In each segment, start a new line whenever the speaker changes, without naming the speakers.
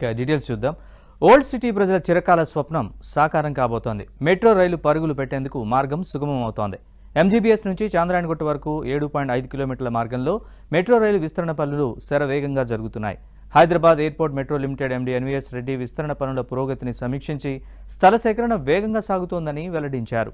Details చూద్దాం. Old city ప్రజల చిరకాల స్వప్నం సాకారం కాబోతోంది. మెట్రో రైలు పరుగులు పెట్టేందుకు మార్గం సుగమం అవుతోంది. ఎంజీబీఎస్ నుంచి చాంద్రాయణగుట్ట వరకు 7.5 కిలోమీటర్ల మార్గంలో మెట్రో రైలు విస్తరణ పనులు శరవేగంగా జరుగుతున్నాయి. Hyderabad airport metro limited MD NVS Reddy విస్తరణ పనుల పురోగతిని సమీక్షించి స్థల సేకరణ వేగంగా సాగుతోందని వెల్లడించారు.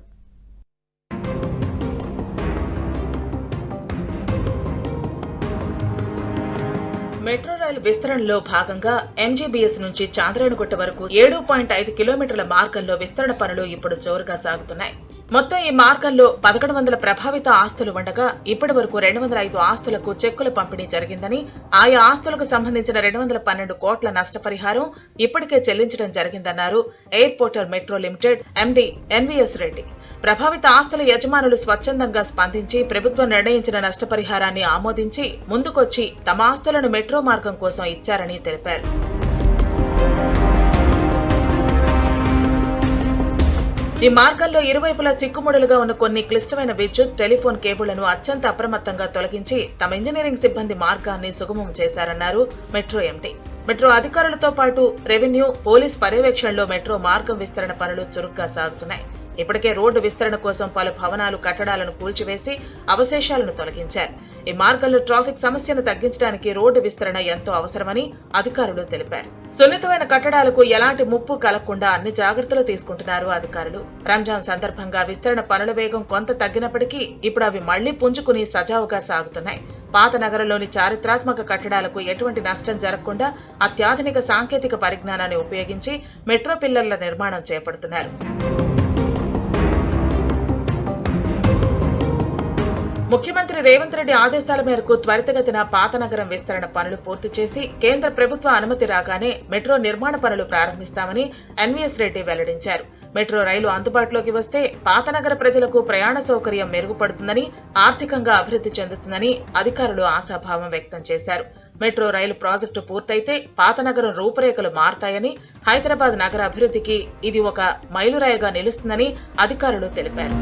మెట్రో రైలు విస్తరణలో భాగంగా ఎంజీబీఎస్ నుంచి చాంద్రాయణగుట్ట వరకు 7.5 కిలోమీటర్ల మార్గంలో విస్తరణ పనులు ఇప్పుడు జోరుగా సాగుతున్నాయి. మొత్తం ఈ మార్గంలో 1100 ప్రభావిత ఆస్తులు ఉండగా ఇప్పటి వరకు 205 ఆస్తులకు చెక్కుల పంపిణీ జరిగిందని, ఆయా ఆస్తులకు సంబంధించిన 212 కోట్ల నష్టపరిహారం ఇప్పటికే చెల్లించడం జరిగిందన్నారు airport metro limited MD NVS Reddy. ప్రభావిత ఆస్తుల యజమానులు స్వచ్ఛందంగా స్పందించి ప్రభుత్వం నిర్ణయించిన నష్టపరిహారాన్ని ఆమోదించి ముందుకొచ్చి తమ ఆస్తులను మెట్రో మార్గం కోసం ఇచ్చారని తెలిపారు. ఈ మార్గంలో ఇరువైపులా చిక్కుముడులుగా ఉన్న కొన్ని క్లిష్టమైన విద్యుత్, టెలిఫోన్ కేబుళ్లను అత్యంత అప్రమత్తంగా తొలగించి తమ ఇంజనీరింగ్ సిబ్బంది మార్గాన్ని సుగమం చేశారన్నారు మెట్రో ఎండీ. మెట్రో అధికారులతో పాటు రెవెన్యూ, పోలీస్ పర్యవేక్షణలో మెట్రో మార్గం విస్తరణ పనులు చురుగ్గా సాగుతున్నాయి. ఇప్పటికే రోడ్డు విస్తరణ కోసం పలు భవనాలు, కట్టడాలను కూల్చివేసి అవశేషాలను తొలగించారు. ఈ మార్గంలో ట్రాఫిక్ సమస్యను తగ్గించడానికి రోడ్డు విస్తరణ ఎంతో అవసరమని అధికారులు తెలిపారు. సున్నితమైన కట్టడాలకు ఎలాంటి ముప్పు కలగకుండా అన్ని జాగ్రత్తలు తీసుకుంటున్నారు అధికారులు. రంజాన్ సందర్భంగా విస్తరణ పనుల వేగం కొంత తగ్గినప్పటికీ ఇప్పుడు అవి మళ్లీ పుంజుకుని సజావుగా సాగుతున్నాయి. పాత నగరంలోని చారిత్రాత్మక కట్టడాలకు ఎటువంటి నష్టం జరగకుండా అత్యాధునిక సాంకేతిక పరిజ్ఞానాన్ని ఉపయోగించి మెట్రో పిల్లర్ల నిర్మాణం చేపడుతున్నారు. ముఖ్యమంత్రి రేవంత్ రెడ్డి ఆదేశాల మేరకు త్వరితగతిన పాతనగరం విస్తరణ పనులు పూర్తి చేసి కేంద్ర ప్రభుత్వ అనుమతి రాగానే మెట్రో నిర్మాణ పనులు ప్రారంభిస్తామని ఎన్వీఎస్ రెడ్డి వెల్లడించారు. మెట్రో రైలు అందుబాటులోకి వస్తే పాతనగర ప్రజలకు ప్రయాణ సౌకర్యం మెరుగుపడుతుందని, ఆర్థికంగా అభివృద్ధి చెందుతుందని అధికారులు ఆశాభావం వ్యక్తం చేశారు. మెట్రో రైలు ప్రాజెక్టు పూర్తయితే పాతనగరం రూపురేఖలు మారతాయని, హైదరాబాద్ నగర అభివృద్ధికి ఇది ఒక మైలురాయిగా నిలుస్తుందని అధికారులు తెలిపారు.